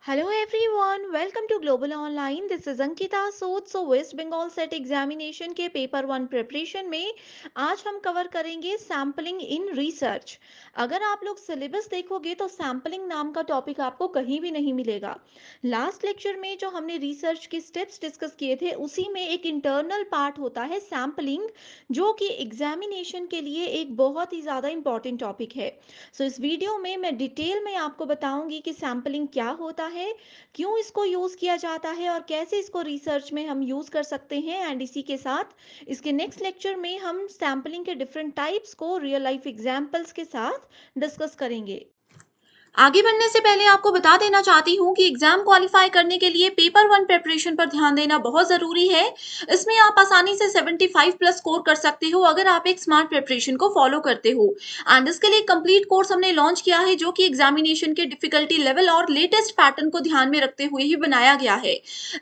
Hello everyone, welcome to Global Online. This is Ankita सोद। Waste Bengal set examination के paper 1 preparation में आज हम कवर करेंगे सैम्पलिंग इन रिसर्च। अगर आप लोग सिलेबस देखोगे तो सैम्पलिंग नाम का टॉपिक आपको कहीं भी नहीं मिलेगा। लास्ट लेक्चर में जो हमने रिसर्च के स्टेप्स डिस्कस किए थे उसी में एक इंटरनल पार्ट होता है सैम्पलिंग, जो कि एग्जामिनेशन के लिए एक बहुत ही ज़्यादा इंपॉर्टेंट टॉपिक है। इस वीडियो में मैं डिटेल में आपको बताऊंगी कि सैम्पलिंग क्या होता है, क्यों इसको यूज किया जाता है और कैसे इसको रिसर्च में हम यूज कर सकते हैं। एंड इसी के साथ इसके नेक्स्ट लेक्चर में हम सैम्पलिंग के डिफरेंट टाइप्स को रियल लाइफ एग्जांपल्स के साथ डिस्कस करेंगे। आगे बढ़ने से पहले आपको बता देना चाहती हूँ कि एग्जाम क्वालिफाई करने के लिए पेपर 1 प्रिपरेशन पर ध्यान देना बहुत जरूरी है। इसमें आप आसानी से 75 प्लस स्कोर कर सकते हो अगर आप एक स्मार्ट प्रिपरेशन को फॉलो करते हो। एंड इसके लिए कंप्लीट कोर्स हमने लॉन्च किया है जो कि एग्जामिनेशन के डिफिकल्टी लेवल और लेटेस्ट पैटर्न को ध्यान में रखते हुए ही बनाया गया है।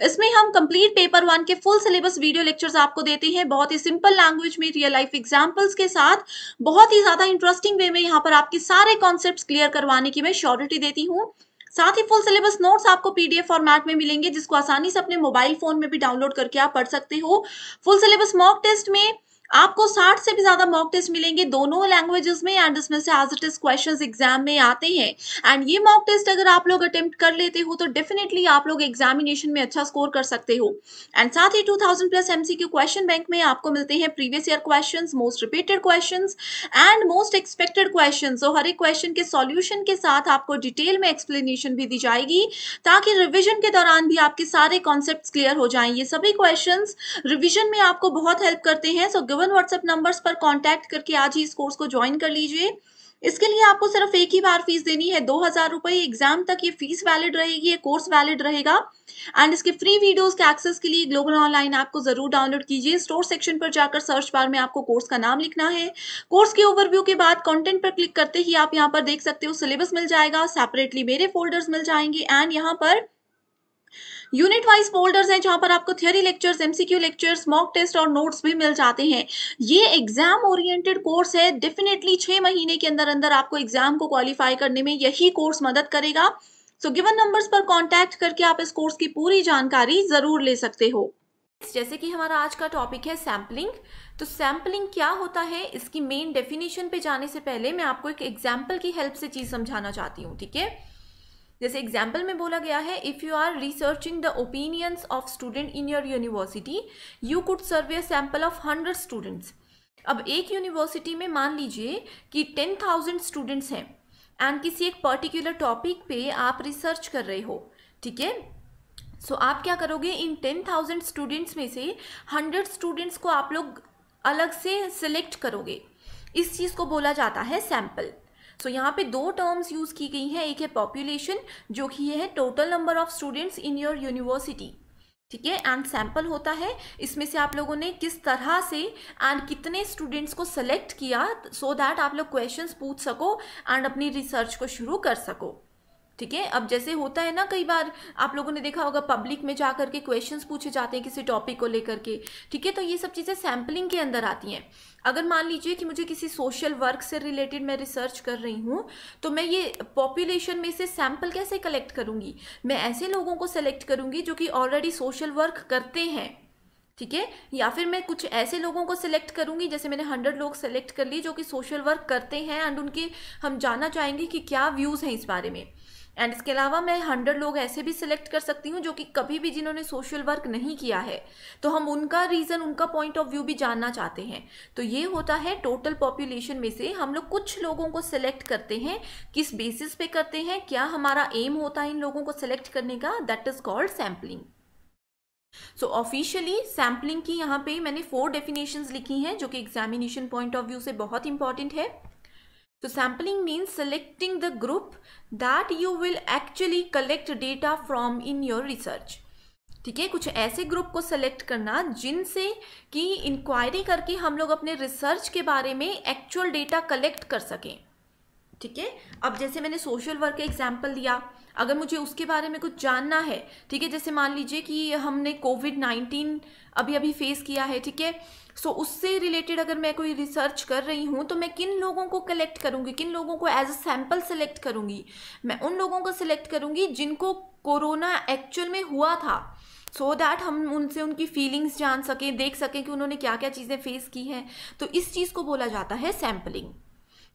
इसमें हम कंप्लीट पेपर 1 के फुल सिलेबस वीडियो लेक्चर्स आपको देते हैं, बहुत ही सिंपल लैंग्वेज में रियल लाइफ एग्जाम्पल्स के साथ, बहुत ही ज्यादा इंटरेस्टिंग वे में यहाँ पर आपके सारे कॉन्सेप्ट्स क्लियर करवाने की मैं श्योरिटी देती हूँ। साथ ही फुल सिलेबस नोट्स आपको पीडीएफ फॉर्मेट में मिलेंगे जिसको आसानी से अपने मोबाइल फोन में भी डाउनलोड करके आप पढ़ सकते हो। फुल सिलेबस मॉक टेस्ट में आपको 60 से भी ज्यादा मॉक टेस्ट मिलेंगे दोनों लैंग्वेजेस में, एंड इसमें से as it is questions exam में आते हैं। एंड ये मॉक टेस्ट अगर आप लोग अटेम्प्ट कर लेते हो तो डेफिनेटली आप लोग एग्जामिनेशन में अच्छा स्कोर कर सकते हो। एंड साथ ही 2000 प्लस एमसीक्यू क्वेश्चन बैंक में आपको मिलते हैं previous year questions, most repeated questions and most expected questions. तो हर एक क्वेश्चन के सॉल्यूशन के साथ आपको डिटेल में एक्सप्लेनेशन भी दी जाएगी ताकि रिवीजन के दौरान भी आपके सारे कॉन्सेप्ट्स क्लियर हो जाएं। ये सभी क्वेश्चंस रिवीजन में आपको बहुत हेल्प करते हैं। सो गिवन व्हाट्सएप नंबर्स पर कांटेक्ट करके आज ही इस कोर्स को ज्वाइन कर लीजिए। इसके लिए आपको सिर्फ एक ही बार फीस देनी है, 2000 रुपए। एग्जाम तक ये फीस वैलिड रहेगी, ये कोर्स वैलिड रहेगा। एंड इसके फ्री वीडियोस के एक्सेस के लिए ग्लोबल ऑनलाइन ऐप को जरूर डाउनलोड कीजिए। स्टोर सेक्शन पर जाकर सर्च बार में आपको कोर्स का नाम लिखना है। कोर्स के ओवरव्यू के बाद कंटेंट पर क्लिक करते ही आप यहाँ पर देख सकते हो सिलेबस मिल जाएगा, सेपरेटली मेरे फोल्डर्स मिल जाएंगे एंड यहाँ पर यूनिट वाइज फोल्डर्स हैं जहां पर आपको theory lectures, MCQ lectures, mock test और नोट्स भी मिल जाते हैं। ये एग्जाम ओरिएंटेड कोर्स है। डेफिनेटली 6 महीने के अंदर अंदर आपको एग्जाम को क्वालिफाई करने में यही कोर्स मदद करेगा। सो गिवन नंबर्स पर कांटेक्ट करके आप इस कोर्स की पूरी जानकारी जरूर ले सकते हो। जैसे कि हमारा आज का टॉपिक है सैम्पलिंग, तो सैम्पलिंग क्या होता है इसकी मेन डेफिनेशन पे जाने से पहले मैं आपको एक एग्जाम्पल की हेल्प से चीज समझाना चाहती हूँ, ठीक है। जैसे एग्जाम्पल में बोला गया है, if you are researching the opinions of student in your university you could survey a sample of 100 students. अब एक यूनिवर्सिटी में मान लीजिए कि 10,000 स्टूडेंट्स हैं एंड किसी एक पर्टिकुलर टॉपिक पे आप रिसर्च कर रहे हो, ठीक है। सो आप क्या करोगे, इन 10,000 स्टूडेंट्स में से 100 स्टूडेंट्स को आप लोग अलग से सिलेक्ट करोगे। इस चीज़ को बोला जाता है सैंपल। सो यहाँ पे दो टर्म्स यूज की गई हैं, एक है पॉपुलेशन जो कि ये है total number of students in your university, ठीक है, एंड सैंपल होता है इसमें से आप लोगों ने किस तरह से एंड कितने स्टूडेंट्स को सेलेक्ट किया सो दैट आप लोग क्वेश्चंस पूछ सको एंड अपनी रिसर्च को शुरू कर सको, ठीक है। अब जैसे होता है ना, कई बार आप लोगों ने देखा होगा पब्लिक में जा करके क्वेश्चंस पूछे जाते हैं किसी टॉपिक को लेकर के, ठीक है। तो ये सब चीज़ें सैम्पलिंग के अंदर आती हैं। अगर मान लीजिए कि मुझे किसी सोशल वर्क से रिलेटेड मैं रिसर्च कर रही हूँ, तो मैं ये पॉपुलेशन में से सैंपल कैसे कलेक्ट करूँगी, मैं ऐसे लोगों को सेलेक्ट करूँगी जो कि ऑलरेडी सोशल वर्क करते हैं, ठीक है, या फिर मैं कुछ ऐसे लोगों को सिलेक्ट करूंगी, जैसे मैंने 100 लोग सेलेक्ट कर लिए जो कि सोशल वर्क करते हैं एंड उनके हम जानना चाहेंगे कि क्या व्यूज़ हैं इस बारे में। एंड इसके अलावा मैं 100 लोग ऐसे भी सिलेक्ट कर सकती हूँ जो कि कभी भी जिन्होंने सोशल वर्क नहीं किया है, तो हम उनका रीज़न, उनका पॉइंट ऑफ व्यू भी जानना चाहते हैं। तो ये होता है टोटल पॉपुलेशन में से हम लोग कुछ लोगों को सिलेक्ट करते हैं। किस बेसिस पे करते हैं, क्या हमारा एम होता है इन लोगों को सिलेक्ट करने का, that is called sampling. So officially sampling की यहाँ पे मैंने 4 डेफिनेशंस लिखी हैं जो कि एग्जामिनेशन पॉइंट ऑफ व्यू से बहुत इंपॉर्टेंट है। So sampling means selecting the group that you will actually collect data from in your research, ठीक है। कुछ ऐसे ग्रुप को सेलेक्ट करना जिनसे कि इंक्वायरी करके हम लोग अपने रिसर्च के बारे में एक्चुअल डेटा कलेक्ट कर सकें, ठीक है। अब जैसे मैंने सोशल वर्क का एग्जाम्पल दिया, अगर मुझे उसके बारे में कुछ जानना है, ठीक है, जैसे मान लीजिए कि हमने कोविड-19 अभी अभी फेस किया है, ठीक है, सो उससे रिलेटेड अगर मैं कोई रिसर्च कर रही हूँ तो मैं किन लोगों को कलेक्ट करूँगी, किन लोगों को एज अ सैम्पल सेलेक्ट करूँगी? मैं उन लोगों को सिलेक्ट करूँगी जिनको कोरोना एक्चुअल में हुआ था, सो दैट हम उनसे उनकी फीलिंग्स जान सकें, देख सकें कि उन्होंने क्या क्या चीज़ें फेस की हैं। तो इस चीज़ को बोला जाता है सैम्पलिंग।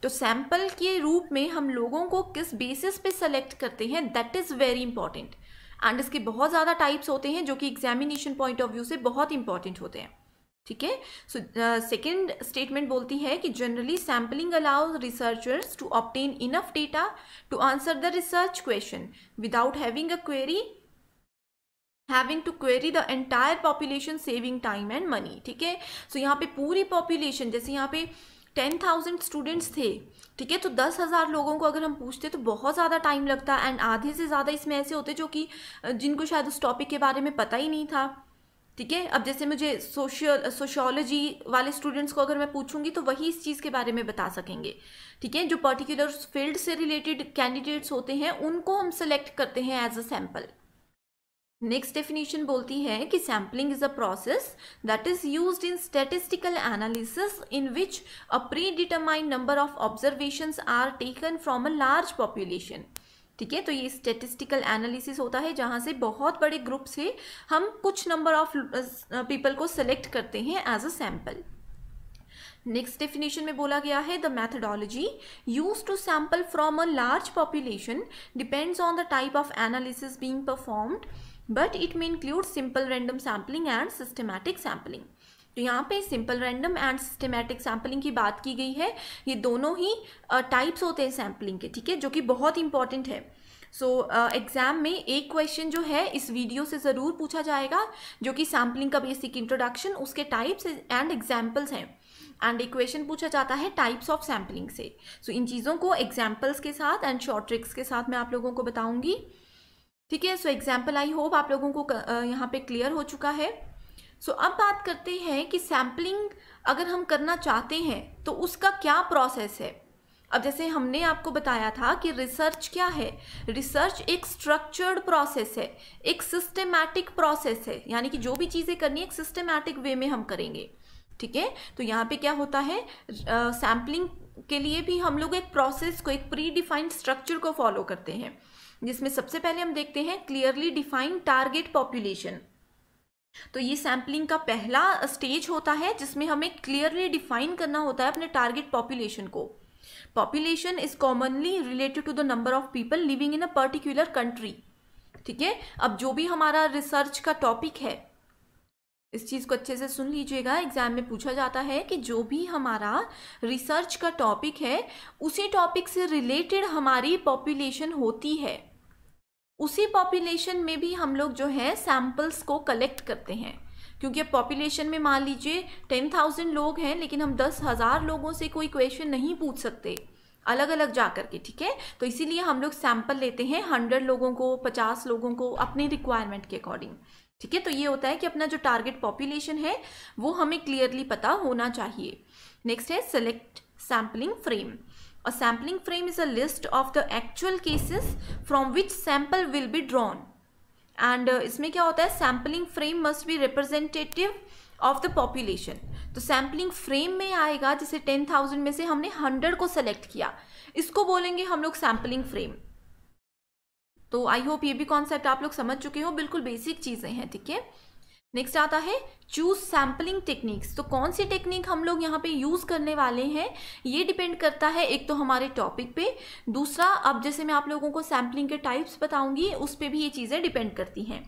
तो सैंपल के रूप में हम लोगों को किस बेसिस पे सेलेक्ट करते हैं, that is very important. And इसके बहुत ज़्यादा टाइप्स होते हैं जो कि एग्जामिनेशन पॉइंट ऑफ व्यू से बहुत इंपॉर्टेंट होते हैं, ठीक है। सो सेकेंड स्टेटमेंट बोलती है कि generally sampling allows researchers to obtain enough data to answer the research question without having to query the entire population, saving time and money, ठीक है। सो यहाँ पे पूरी पॉपुलेशन, जैसे यहाँ पे 10,000 स्टूडेंट्स थे, ठीक है, तो 10,000 लोगों को अगर हम पूछते तो बहुत ज़्यादा टाइम लगता। एंड आधे से ज़्यादा इसमें ऐसे होते जो कि जिनको शायद उस टॉपिक के बारे में पता ही नहीं था, ठीक है। अब जैसे मुझे सोशियोलॉजी वाले स्टूडेंट्स को अगर मैं पूछूंगी तो वही इस चीज़ के बारे में बता सकेंगे, ठीक है। जो पर्टिकुलर फील्ड से रिलेटेड कैंडिडेट्स होते हैं उनको हम सेलेक्ट करते हैं as a sample. Next definition बोलती है कि sampling is a process that is used in statistical analysis in which a predetermined number of observations are taken from a large population, ठीक है। तो ये स्टैटिस्टिकल एनालिसिस होता है जहाँ से बहुत बड़े ग्रुप से हम कुछ नंबर ऑफ पीपल को सेलेक्ट करते हैं as a sample. Next definition में बोला गया है the methodology used to sample from a large population depends on the type of analysis being performed, but it may include simple random sampling and systematic sampling. तो यहाँ पे simple random and systematic sampling की बात की गई है। ये दोनों ही टाइप्स होते हैं सैम्पलिंग के, ठीक है, जो कि बहुत इंपॉर्टेंट है। सो एग्जाम में एक क्वेश्चन जो है इस वीडियो से ज़रूर पूछा जाएगा, जो कि सैम्पलिंग का बेसिक इंट्रोडक्शन, उसके टाइप्स एंड एग्जाम्पल्स हैं। एंड एक क्वेश्चन पूछा जाता है टाइप्स ऑफ सैम्पलिंग से। सो इन चीज़ों को एग्जाम्पल्स के साथ एंड शॉर्ट ट्रिक्स के साथ मैं आप लोगों को बताऊंगी, ठीक है। सो एग्जाम्पल आई होप आप लोगों को यहाँ पे क्लियर हो चुका है। सो अब बात करते हैं कि सैम्पलिंग अगर हम करना चाहते हैं तो उसका क्या प्रोसेस है। अब जैसे हमने आपको बताया था कि रिसर्च क्या है, रिसर्च एक स्ट्रक्चर्ड प्रोसेस है, एक सिस्टमैटिक प्रोसेस है, यानी कि जो भी चीज़ें करनी है एक सिस्टमैटिक वे में हम करेंगे, ठीक है। तो यहाँ पे क्या होता है, सैम्पलिंग के लिए भी हम लोग एक प्रोसेस को, एक प्री डिफाइंड स्ट्रक्चर को फॉलो करते हैं, जिसमें सबसे पहले हम देखते हैं क्लियरली डिफाइंड टारगेट पॉपुलेशन। तो ये सैम्पलिंग का पहला स्टेज होता है जिसमें हमें क्लियरली डिफाइन करना होता है अपने टारगेट पॉपुलेशन को। Population is commonly related to the number of people living in a particular country, ठीक है। अब जो भी हमारा रिसर्च का टॉपिक है, इस चीज़ को अच्छे से सुन लीजिएगा, एग्जाम में पूछा जाता है कि जो भी हमारा रिसर्च का टॉपिक है उसी टॉपिक से रिलेटेड हमारी पॉपुलेशन होती है, उसी पॉपुलेशन में भी हम लोग जो है सैम्पल्स को कलेक्ट करते हैं। क्योंकि अब पॉपुलेशन में मान लीजिए 10,000 लोग हैं, लेकिन हम 10,000 लोगों से कोई क्वेश्चन नहीं पूछ सकते अलग अलग जा करके, ठीक है। तो इसीलिए हम लोग सैम्पल लेते हैं 100 लोगों को, 50 लोगों को, अपनी रिक्वायरमेंट के अकॉर्डिंग, ठीक है। तो ये होता है कि अपना जो टारगेट पॉपुलेशन है वो हमें क्लियरली पता होना चाहिए। नेक्स्ट है select sampling frame. A sampling frame is a list of the actual cases from which sample will be drawn. And इसमें क्या होता है, sampling frame must be representative of the population. तो sampling frame में आएगा, जैसे 10,000 में से हमने 100 को select किया, इसको बोलेंगे हम लोग sampling frame। तो आई होप ये भी कॉन्सेप्ट आप लोग समझ चुके हो, बिल्कुल बेसिक चीज़ें हैं, ठीक है। नेक्स्ट आता है चूज सैम्पलिंग टेक्निक्स। तो कौन सी टेक्निक हम लोग यहाँ पे यूज़ करने वाले हैं ये डिपेंड करता है एक तो हमारे टॉपिक पे, दूसरा अब जैसे मैं आप लोगों को सैम्पलिंग के टाइप्स बताऊंगी उस पर भी ये चीज़ें डिपेंड करती हैं।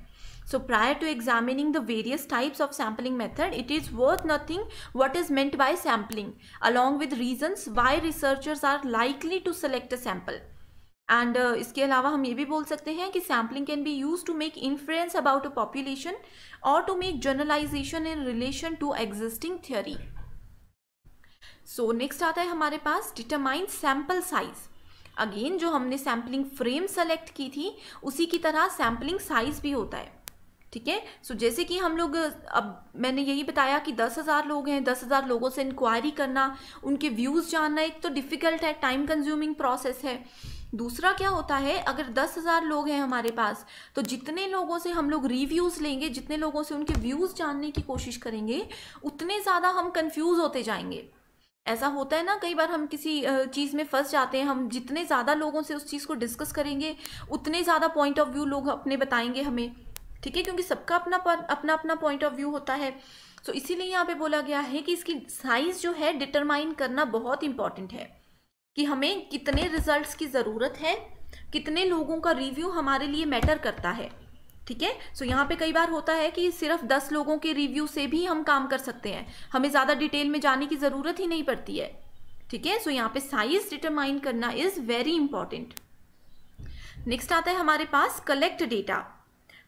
So prior to examining the various types of sampling method it is worth nothing what is meant by sampling along with reasons why researchers are likely to select a sample. And इसके अलावा हम ये भी बोल सकते हैं कि sampling can be use to make influence about a population और to make generalisation in relation to existing theory. So next आता है हमारे पास डिटरमाइन सैम्पल साइज। अगेन जो हमने सैम्पलिंग फ्रेम सेलेक्ट की थी उसी की तरह सैम्पलिंग साइज भी होता है, ठीक है। सो जैसे कि हम लोग, अब मैंने यही बताया कि 10,000 लोग हैं, 10,000 लोगों से इंक्वायरी करना, उनके व्यूज़ जानना एक तो डिफ़िकल्ट है, टाइम कंज्यूमिंग प्रोसेस है। दूसरा क्या होता है, अगर 10,000 लोग हैं हमारे पास, तो जितने लोगों से हम लोग रिव्यूज़ लेंगे, जितने लोगों से उनके व्यूज़ जानने की कोशिश करेंगे, उतने ज़्यादा हम कंफ्यूज होते जाएंगे। ऐसा होता है ना, कई बार हम किसी चीज़ में फंस जाते हैं, हम जितने ज़्यादा लोगों से उस चीज़ को डिस्कस करेंगे उतने ज़्यादा पॉइंट ऑफ व्यू लोग अपने बताएंगे हमें, ठीक है, क्योंकि सबका अपना अपना पॉइंट ऑफ व्यू होता है। तो इसीलिए यहाँ पे बोला गया है कि इसकी साइज़ जो है डिटरमाइन करना बहुत इंपॉर्टेंट है, कि हमें कितने रिजल्ट्स की ज़रूरत है, कितने लोगों का रिव्यू हमारे लिए मैटर करता है, ठीक है। सो यहाँ पे कई बार होता है कि सिर्फ 10 लोगों के रिव्यू से भी हम काम कर सकते हैं, हमें ज़्यादा डिटेल में जाने की ज़रूरत ही नहीं पड़ती है, ठीक है। सो यहाँ पे साइज डिटरमाइन करना इज़ वेरी इंपॉर्टेंट। नेक्स्ट आता है हमारे पास कलेक्ट डेटा।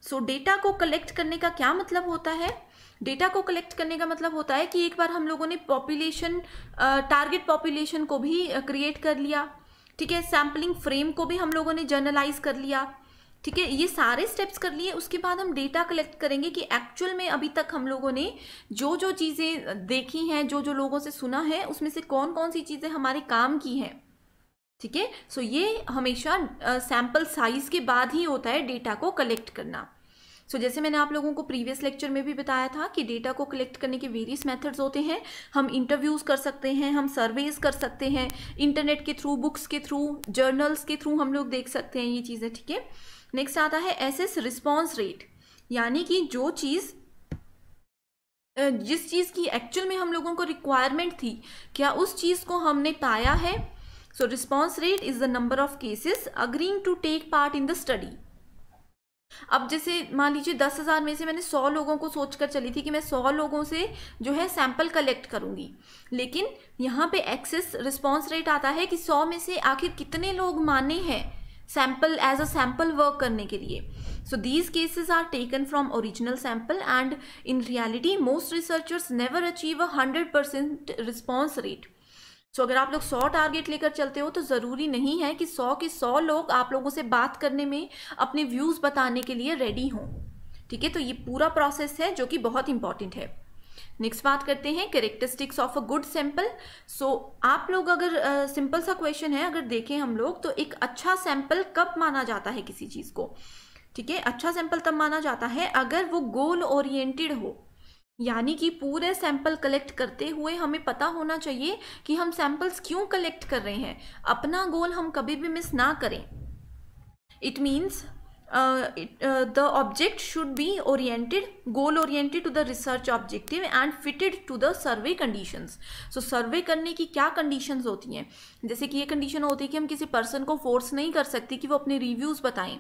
सो डेटा को कलेक्ट करने का क्या मतलब होता है? डेटा को कलेक्ट करने का मतलब होता है कि एक बार हम लोगों ने पॉपुलेशन, टारगेट पॉपुलेशन को भी क्रिएट कर लिया, ठीक है, सैम्पलिंग फ्रेम को भी हम लोगों ने जर्नलाइज कर लिया, ठीक है, ये सारे स्टेप्स कर लिए। उसके बाद हम डेटा कलेक्ट करेंगे कि एक्चुअल में अभी तक हम लोगों ने जो जो चीज़ें देखी हैं, जो जो लोगों से सुना है, उसमें से कौन कौन सी चीज़ें हमारे काम की हैं, ठीक है। सो ये हमेशा सैम्पल साइज के बाद ही होता है डेटा को कलेक्ट करना। सो जैसे मैंने आप लोगों को प्रीवियस लेक्चर में भी बताया था कि डेटा को कलेक्ट करने के वेरियस मेथड्स होते हैं। हम इंटरव्यूज़ कर सकते हैं, हम सर्वेज कर सकते हैं, इंटरनेट के थ्रू, बुक्स के थ्रू, जर्नल्स के थ्रू हम लोग देख सकते हैं ये चीज़ें, ठीक है। नेक्स्ट आता है एसेस रिस्पॉन्स रेट, यानी कि जो चीज़, जिस चीज़ की एक्चुअल में हम लोगों को रिक्वायरमेंट थी, क्या उस चीज़ को हमने पाया है। So response rate is the number of cases agreeing to take part in the study. अब जैसे मान लीजिए 10,000 में से मैंने 100 लोगों को सोचकर चली थी कि मैं 100 लोगों से जो है सैंपल कलेक्ट करूंगी, लेकिन यहाँ पे एक्सेस रिस्पॉन्स रेट आता है कि 100 में से आखिर कितने लोग माने हैं sample as a sample work करने के लिए। So these cases are taken from original sample and in reality most researchers never achieve a 100% response rate. So अगर आप लोग 100 टारगेट लेकर चलते हो तो ज़रूरी नहीं है कि 100 के 100 लोग आप लोगों से बात करने में, अपने व्यूज़ बताने के लिए रेडी हों, ठीक है। तो ये पूरा प्रोसेस है जो कि बहुत इंपॉर्टेंट है। नेक्स्ट बात करते हैं characteristics of a good sample. So आप लोग अगर सिंपल सा क्वेश्चन है, अगर देखें हम लोग तो एक अच्छा सैंपल कब माना जाता है किसी चीज़ को, ठीक है। अच्छा सैंपल तब माना जाता है अगर वो गोल ओरिएंटेड हो, यानी कि पूरे सैंपल कलेक्ट करते हुए हमें पता होना चाहिए कि हम सैंपल्स क्यों कलेक्ट कर रहे हैं, अपना गोल हम कभी भी मिस ना करें। It means the object should be oriented, goal oriented to the research objective and fitted to the survey conditions. So सर्वे करने की क्या कंडीशंस होती हैं, जैसे कि ये कंडीशन होती है कि हम किसी पर्सन को फोर्स नहीं कर सकते कि वो अपने रिव्यूज़ बताएं।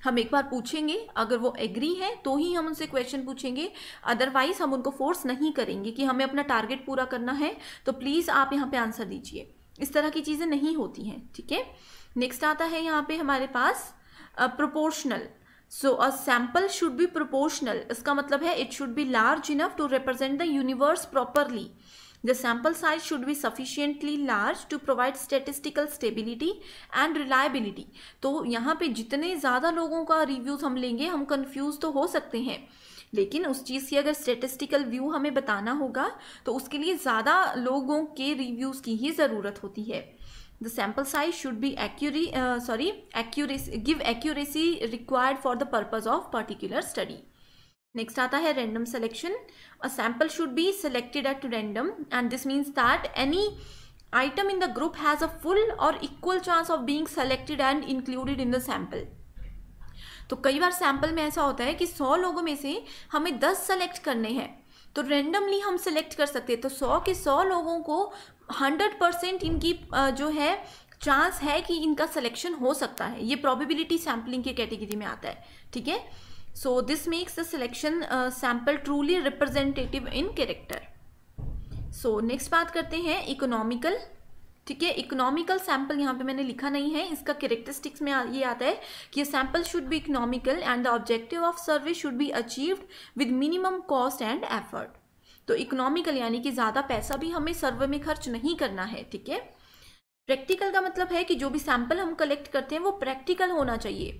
हम एक बार पूछेंगे, अगर वो एग्री है तो ही हम उनसे क्वेश्चन पूछेंगे, अदरवाइज हम उनको फोर्स नहीं करेंगे कि हमें अपना टारगेट पूरा करना है तो प्लीज़ आप यहाँ पे आंसर दीजिए। इस तरह की चीज़ें नहीं होती हैं, ठीक है। नेक्स्ट आता है यहाँ पे हमारे पास proportional. So a sample should be proportional. इसका मतलब है it should be large enough to represent the universe properly. The sample size should be sufficiently large to provide statistical stability and reliability. तो यहाँ पे जितने ज़्यादा लोगों का रिव्यूज़ हम लेंगे, हम कंफ्यूज तो हो सकते हैं, लेकिन उस चीज़ की अगर स्टेटिस्टिकल व्यू हमें बताना होगा तो उसके लिए ज़्यादा लोगों के रिव्यूज़ की ही ज़रूरत होती है। The sample size should be give accuracy required for the purpose of particular study. Next आता है random selection. A sample should be selected at random and this means that any item in the group has a full or equal chance of being selected and included in the sample. तो कई बार sample में ऐसा होता है कि 100 लोगों में से हमें 10 सेलेक्ट करने हैं, तो रेंडमली हम सेलेक्ट कर सकते हैं। तो 100 के 100 लोगों को 100% इनकी जो है चांस है कि इनका सिलेक्शन हो सकता है। ये प्रोबेबिलिटी सैम्पलिंग के कैटेगरी में आता है, ठीक है। So this makes the selection sample truly representative in character. So next बात करते हैं इकोनॉमिकल, ठीक है। इकोनॉमिकल सैंपल यहाँ पे मैंने लिखा नहीं है, इसका कैरेक्टरिस्टिक्स में ये आता है कि sample should be economical and the objective of survey should be achieved with minimum cost and effort. तो इकोनॉमिकल यानी कि ज़्यादा पैसा भी हमें सर्वे में खर्च नहीं करना है, ठीक है। प्रैक्टिकल का मतलब है कि जो भी सैंपल हम कलेक्ट करते हैं वो प्रैक्टिकल होना चाहिए,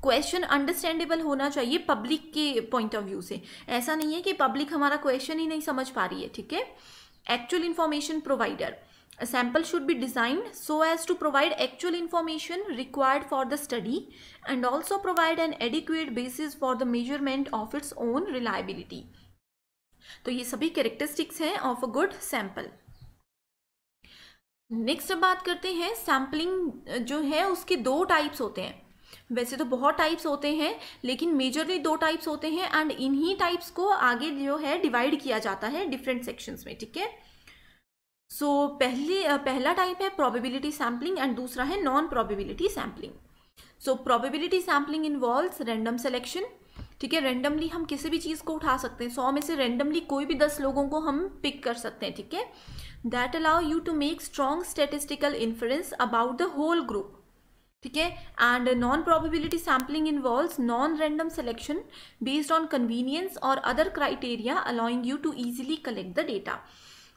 क्वेश्चन अंडरस्टैंडेबल होना चाहिए पब्लिक के पॉइंट ऑफ व्यू से। ऐसा नहीं है कि पब्लिक हमारा क्वेश्चन ही नहीं समझ पा रही है, ठीक है। Actual information provider, A sample should be designed so as to provide actual information required for the study and also provide an adequate basis for the measurement of its own reliability. तो ये सभी characteristics हैं of a good sample. Next अब बात करते हैं sampling जो है उसके दो टाइप्स होते हैं। वैसे तो बहुत टाइप्स होते हैं लेकिन मेजरली दो टाइप्स होते हैं एंड इन्हीं टाइप्स को आगे जो है डिवाइड किया जाता है डिफरेंट सेक्शंस में, ठीक है। सो पहला टाइप है प्रोबेबिलिटी सैम्पलिंग एंड दूसरा है non probability sampling. So probability sampling involves random selection, ठीक है। रैंडमली हम किसी भी चीज़ को उठा सकते हैं, 100 में से रैंडमली कोई भी 10 लोगों को हम पिक कर सकते हैं, ठीक है। That allow you to make strong statistical inference about the whole group, ठीक है। And non probability sampling involves non random selection based on convenience और other criteria allowing you to easily collect the data.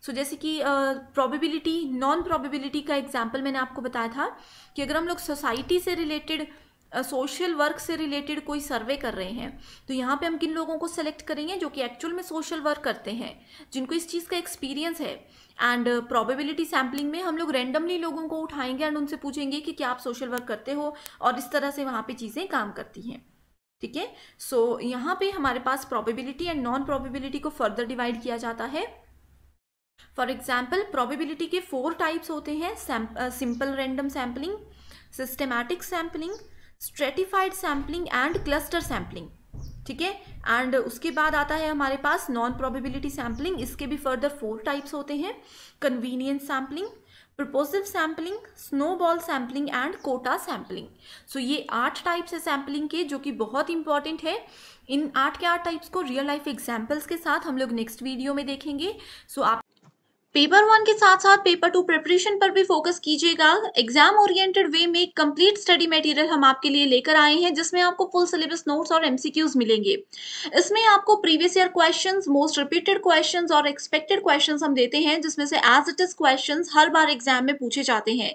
So जैसे कि probability non probability का example मैंने आपको बताया था कि अगर हम लोग सोसाइटी से रिलेटेड सोशल वर्क से रिलेटेड कोई सर्वे कर रहे हैं तो यहाँ पे हम किन लोगों को सेलेक्ट करेंगे जो कि एक्चुअल में सोशल वर्क करते हैं, जिनको इस चीज़ का एक्सपीरियंस है। एंड प्रोबेबिलिटी सैम्पलिंग में हम लोग रैंडमली लोगों को उठाएंगे एंड उनसे पूछेंगे कि क्या आप सोशल वर्क करते हो, और इस तरह से वहाँ पे चीज़ें काम करती हैं, ठीक है। सो यहाँ पे हमारे पास प्रोबेबिलिटी एंड नॉन प्रोबेबिलिटी को फर्दर डिवाइड किया जाता है। फॉर एग्जाम्पल प्रोबेबिलिटी के 4 टाइप्स होते हैं, simple random sampling, systematic sampling, stratified sampling and cluster sampling, ठीक है। एंड उसके बाद आता है हमारे पास नॉन प्रोबेबिलिटी सैम्पलिंग। इसके भी फर्दर 4 टाइप्स होते हैं, convenience sampling, purposive sampling, snowball sampling and quota sampling. So ये 8 टाइप्स है सैम्पलिंग के जो कि बहुत इंपॉर्टेंट है। इन 8 के 8 टाइप्स को रियल लाइफ एग्जाम्पल्स के साथ हम लोग नेक्स्ट वीडियो में देखेंगे। सो आप पेपर 1 के साथ साथ पेपर 2 प्रिपरेशन पर भी फोकस कीजिएगा। एग्जाम ओरिएंटेड वे में कंप्लीट स्टडी मटेरियल हम आपके लिए लेकर आए हैं जिसमें आपको फुल सिलेबस नोट्स और एमसीक्यूज मिलेंगे। इसमें आपको previous year questions, most repeated questions और एक्सपेक्टेड क्वेश्चंस हम देते हैं जिसमें से एज इट इज क्वेश्चंस हर बार एग्जाम में पूछे जाते हैं।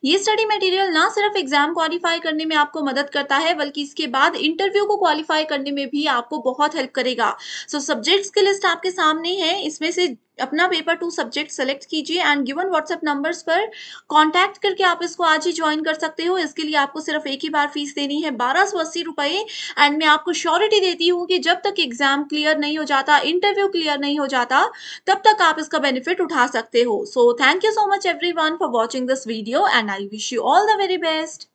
ये स्टडी मटेरियल ना सिर्फ एग्जाम क्वालिफाई करने में आपको मदद करता है बल्कि इसके बाद इंटरव्यू को क्वालिफाई करने में भी आपको बहुत हेल्प करेगा। सो सब्जेक्ट्स की लिस्ट आपके सामने है, इसमें से अपना पेपर 2 सब्जेक्ट सेलेक्ट कीजिए एंड गिवन व्हाट्सएप नंबर्स पर कांटेक्ट करके आप इसको आज ही ज्वाइन कर सकते हो। इसके लिए आपको सिर्फ एक ही बार फीस देनी है 1280 रुपए। एंड मैं आपको श्योरिटी देती हूँ कि जब तक एग्जाम क्लियर नहीं हो जाता, इंटरव्यू क्लियर नहीं हो जाता, तब तक आप इसका बेनिफिट उठा सकते हो। So thank you so much everyone for watching this video and I wish you all the very best.